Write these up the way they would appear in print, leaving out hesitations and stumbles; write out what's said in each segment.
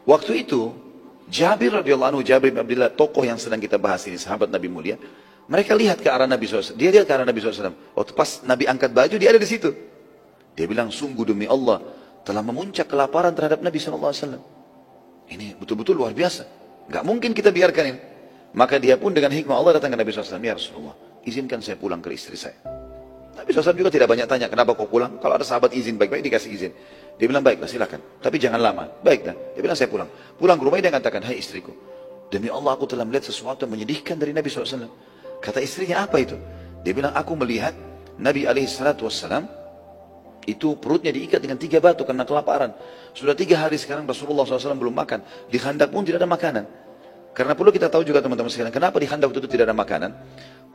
Waktu itu, Jabir radhiyallahu anhu, Jabir bin Abdullah, tokoh yang sedang kita bahas ini, sahabat Nabi mulia, mereka lihat ke arah Nabi SAW. Dia lihat ke arah Nabi SAW. Waktu pas Nabi angkat baju, dia ada di situ. Dia bilang, sungguh demi Allah, telah memuncak kelaparan terhadap Nabi SAW. Ini betul-betul luar biasa. Gak mungkin kita biarkan ini. Maka dia pun dengan hikmah Allah datang ke Nabi SAW. Ya Rasulullah, izinkan saya pulang ke istri saya. Nabi SAW juga tidak banyak tanya, kenapa kau pulang? Kalau ada sahabat izin, baik-baik dikasih izin. Dia bilang, baiklah silakan. Tapi jangan lama. Baiklah. Dia bilang, saya pulang. Pulang ke rumah, dia katakan, hai istriku, demi Allah aku telah melihat sesuatu yang menyedihkan dari Nabi SAW. Kata istrinya, apa itu? Dia bilang, aku melihat Nabi SAW itu perutnya diikat dengan 3 batu karena kelaparan. Sudah 3 hari sekarang Rasulullah SAW belum makan. Di Khandaq pun tidak ada makanan. Karena perlu kita tahu juga teman-teman sekalian, kenapa di Khandaq itu tidak ada makanan?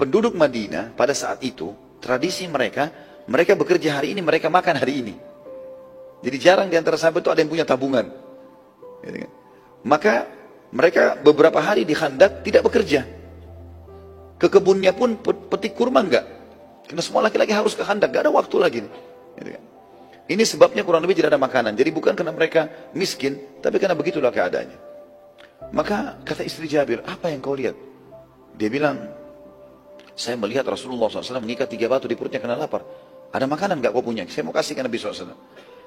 Penduduk Madinah pada saat itu, tradisi mereka bekerja hari ini, mereka makan hari ini. Jadi jarang di antara sahabat itu ada yang punya tabungan. Maka mereka beberapa hari di Khandaq tidak bekerja. Ke kebunnya pun petik kurma enggak. Karena semua laki-laki harus ke Khandaq, enggak ada waktu lagi. Ini sebabnya kurang lebih tidak ada makanan. Jadi bukan karena mereka miskin, tapi karena begitulah keadaannya. Maka kata istri Jabir, apa yang kau lihat? Dia bilang, saya melihat Rasulullah SAW mengikat 3 batu di perutnya karena lapar. Ada makanan enggak kau punya? Saya mau kasih ke Nabi SAW.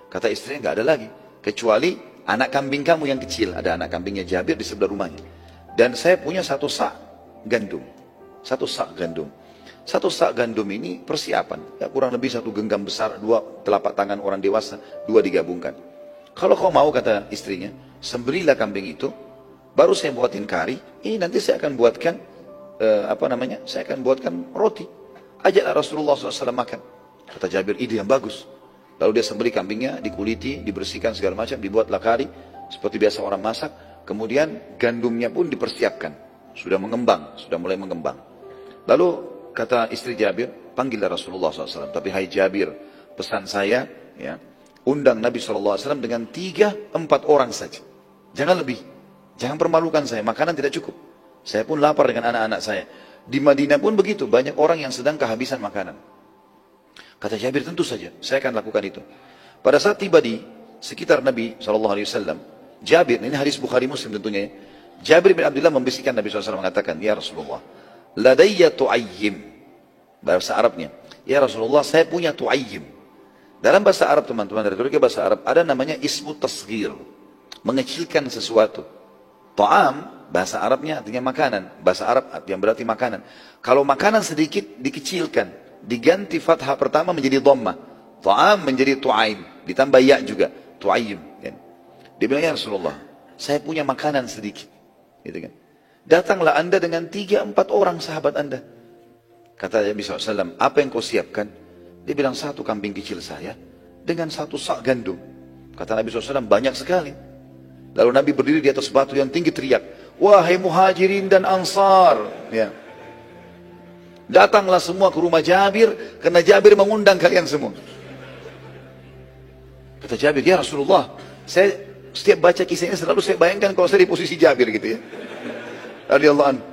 Kata istrinya, enggak ada lagi. Kecuali anak kambing kamu yang kecil. Ada anak kambingnya Jabir di sebelah rumahnya. Dan saya punya 1 sak gandum. 1 sak gandum. 1 sak gandum ini persiapan. Ya, kurang lebih 1 genggam besar, 2 telapak tangan orang dewasa, 2 digabungkan. Kalau kau mau, kata istrinya, sembelilah kambing itu, baru saya buatin kari. Ini nanti saya akan buatkan, saya akan buatkan roti. Ajaklah Rasulullah SAW makan. Kata Jabir, ide yang bagus. Lalu dia sembelih kambingnya, dikuliti, dibersihkan segala macam, dibuatlah kari, seperti biasa orang masak. Kemudian gandumnya pun dipersiapkan. Sudah mengembang, sudah mulai mengembang. Lalu kata istri Jabir, panggillah Rasulullah SAW. Tapi hai Jabir, pesan saya, ya, undang Nabi SAW dengan 3-4 orang saja. Jangan lebih. Jangan permalukan saya, makanan tidak cukup. Saya pun lapar dengan anak-anak saya. Di Madinah pun begitu, banyak orang yang sedang kehabisan makanan. Kata Jabir, tentu saja, saya akan lakukan itu. Pada saat tiba di sekitar Nabi SAW, Jabir, ini hadis Bukhari Muslim tentunya ya. Jabir bin Abdullah membisikkan Nabi SAW mengatakan, ya Rasulullah, ladayya tu'ayyim. Bahasa Arabnya, ya Rasulullah, saya punya tu'ayyim. Dalam bahasa Arab teman-teman, dari bahasa Arab, ada namanya ismu tasghir. Mengecilkan sesuatu. Ta'am, bahasa Arabnya artinya makanan. Bahasa Arab yang berarti makanan. Kalau makanan sedikit, dikecilkan. Diganti fathah pertama menjadi dhammah. Ta'am menjadi tu'aim. Ditambah ya juga. Tu'ayyim. Dia bilang, ya Rasulullah, saya punya makanan sedikit. Gitu kan. Datanglah anda dengan 3-4 orang sahabat anda. Kata Nabi SAW, apa yang kau siapkan? Dia bilang, 1 kambing kecil saya dengan 1 sak gandum. Kata Nabi SAW, banyak sekali. Lalu Nabi berdiri di atas batu yang tinggi teriak, wahai muhajirin dan ansar. Ya. Datanglah semua ke rumah Jabir, karena Jabir mengundang kalian semua. Kata Jabir, ya Rasulullah, saya setiap baca kisah ini selalu saya bayangkan kalau saya di posisi Jabir gitu ya. Radhiyallahu anhu.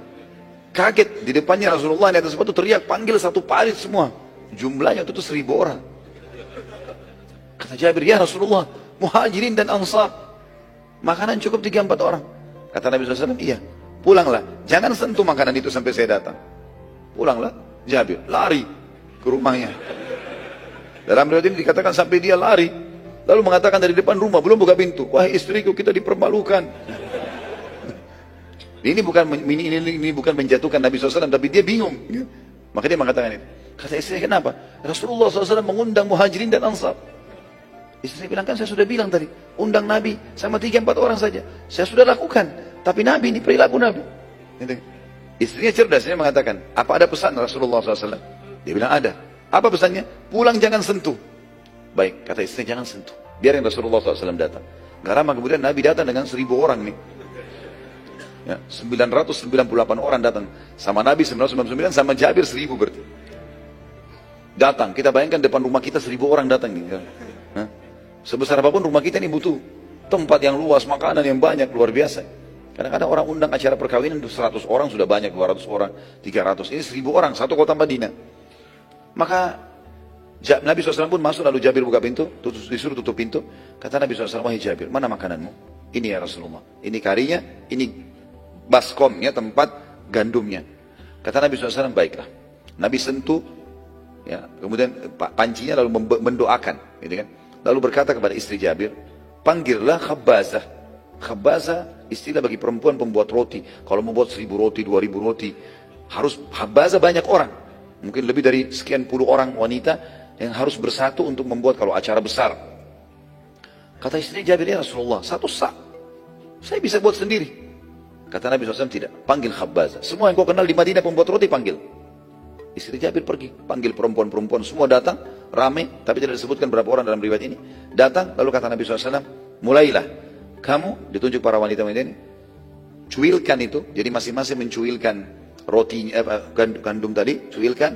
Kaget di depannya Rasulullah di atas batu teriak, panggil 1 parit semua. Jumlahnya itu 1000 orang. Kata Jabir, ya Rasulullah, muhajirin dan ansar, makanan cukup 3-4 orang. Kata Nabi SAW, iya, pulanglah, jangan sentuh makanan itu sampai saya datang. Pulanglah, Jabir lari ke rumahnya. Dalam riwayat ini dikatakan sampai dia lari, lalu mengatakan dari depan rumah, belum buka pintu, wahai istriku, kita dipermalukan. Ini bukan menjatuhkan Nabi SAW, tapi dia bingung. Maka dia mengatakan itu. Kata istri, kenapa? Rasulullah SAW mengundang muhajirin dan ansar. Istri bilang, kan saya sudah bilang tadi, undang Nabi sama 3-4 orang saja. Saya sudah lakukan, tapi Nabi ini perilaku Nabi. Istrinya cerdas, dia mengatakan, apa ada pesan Rasulullah SAW? Dia bilang, ada. Apa pesannya? Pulang jangan sentuh. Baik, kata istri, jangan sentuh. Biarin Rasulullah SAW datang. Gak lama kemudian Nabi datang dengan 1000 orang nih. Ya, 998 orang datang. Sama Nabi 999, sama Jabir 1000 berarti. Datang, kita bayangkan depan rumah kita 1000 orang datang nih. Hah? Sebesar apapun rumah kita ini butuh tempat yang luas, makanan yang banyak, luar biasa. Kadang-kadang orang undang acara perkawinan 100 orang sudah banyak, 200 orang, 300. Ini 1000 orang, 1 kota Madinah. Maka Nabi SAW pun masuk, lalu Jabir buka pintu, disuruh tutup pintu. Kata Nabi SAW, wahai Jabir, mana makananmu? Ini ya Rasulullah, ini karinya, ini baskomnya, tempat gandumnya. Kata Nabi SAW, baiklah. Nabi sentuh, ya, kemudian pancinya lalu mendoakan, gitu kan. Lalu berkata kepada istri Jabir, panggillah khabbazah. Khabbazah istilah bagi perempuan pembuat roti. Kalau membuat 1000 roti, 2000 roti, harus khabbazah banyak orang. Mungkin lebih dari sekian puluh orang wanita yang harus bersatu untuk membuat kalau acara besar. Kata istri Jabir, ya Rasulullah, satu sak saya bisa buat sendiri. Kata Nabi SAW, tidak, panggil khabbazah. Semua yang kau kenal di Madinah pembuat roti, panggil. Istri Jabir pergi, panggil perempuan-perempuan, semua datang, rame, tapi tidak disebutkan berapa orang dalam riwayat ini. Datang, lalu kata Nabi SAW, mulailah, kamu, ditunjuk para wanita ini, cuilkan itu, jadi masing-masing mencuilkan roti, gandum tadi, cuilkan,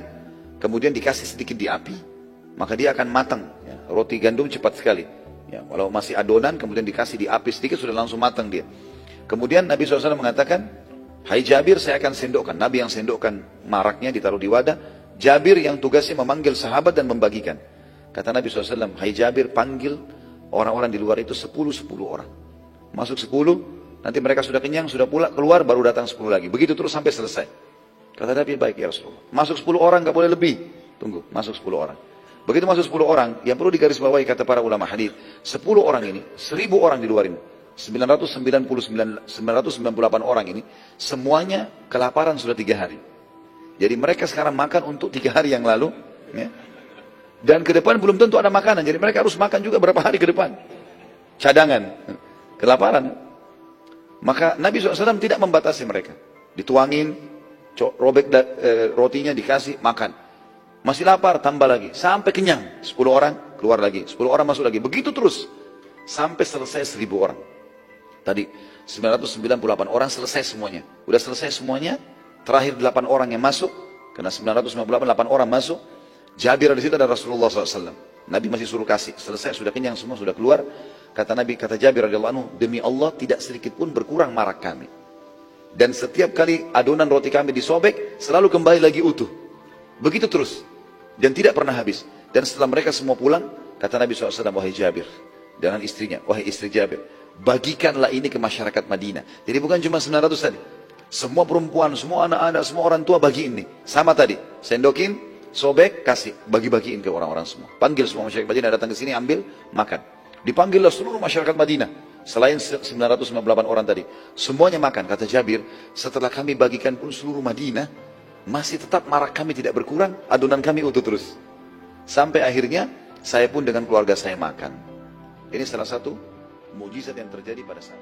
kemudian dikasih sedikit di api, maka dia akan matang. Ya, roti gandum cepat sekali. Ya, kalau masih adonan, kemudian dikasih di api sedikit, sudah langsung matang dia. Kemudian Nabi SAW mengatakan, hai Jabir, saya akan sendokkan. Nabi yang sendokkan maraknya, ditaruh di wadah. Jabir yang tugasnya memanggil sahabat dan membagikan. Kata Nabi SAW, hai Jabir, panggil orang-orang di luar itu 10 orang. Masuk 10, nanti mereka sudah kenyang, sudah pula keluar, baru datang 10 lagi. Begitu terus sampai selesai. Kata Nabi, baik ya Rasulullah. Masuk 10 orang, gak boleh lebih. Tunggu, masuk 10 orang. Begitu masuk 10 orang, yang perlu digarisbawahi kata para ulama hadis, 10 orang ini, 1000 orang di luar ini, 998 orang ini, semuanya kelaparan sudah 3 hari. Jadi mereka sekarang makan untuk 3 hari yang lalu, ya. Dan ke depan belum tentu ada makanan, jadi mereka harus makan juga berapa hari ke depan. Cadangan, kelaparan. Maka Nabi SAW tidak membatasi mereka. Dituangin, robek rotinya, dikasih, makan. Masih lapar, tambah lagi. Sampai kenyang. 10 orang, keluar lagi. 10 orang masuk lagi. Begitu terus. Sampai selesai 1000 orang. Tadi 998 orang selesai semuanya. Udah selesai semuanya. Terakhir 8 orang yang masuk. Karena 998 orang masuk. Jabir di situ ada Rasulullah SAW. Nabi masih suruh kasih. Selesai, sudah kenyang semua, sudah keluar. Kata Nabi, kata Jabir radhiyallahu anhu, demi Allah tidak sedikit pun berkurang marak kami. Dan setiap kali adonan roti kami disobek, selalu kembali lagi utuh. Begitu terus. Dan tidak pernah habis. Dan setelah mereka semua pulang, kata Nabi SAW, wahai Jabir, dengan istrinya, wahai istri Jabir, bagikanlah ini ke masyarakat Madinah. Jadi bukan cuma 900 tadi. Semua perempuan, semua anak-anak, semua orang tua bagiin nih. Sama tadi, sendokin, sobek, kasih, bagi-bagiin ke orang-orang semua. Panggil semua masyarakat Madinah datang ke sini, ambil, makan. Dipanggillah seluruh masyarakat Madinah. Selain 998 orang tadi. Semuanya makan, kata Jabir. Setelah kami bagikan pun seluruh Madinah, masih tetap marak kami tidak berkurang, adonan kami utuh terus. Sampai akhirnya, saya pun dengan keluarga saya makan. Ini salah satu mukjizat yang terjadi pada saat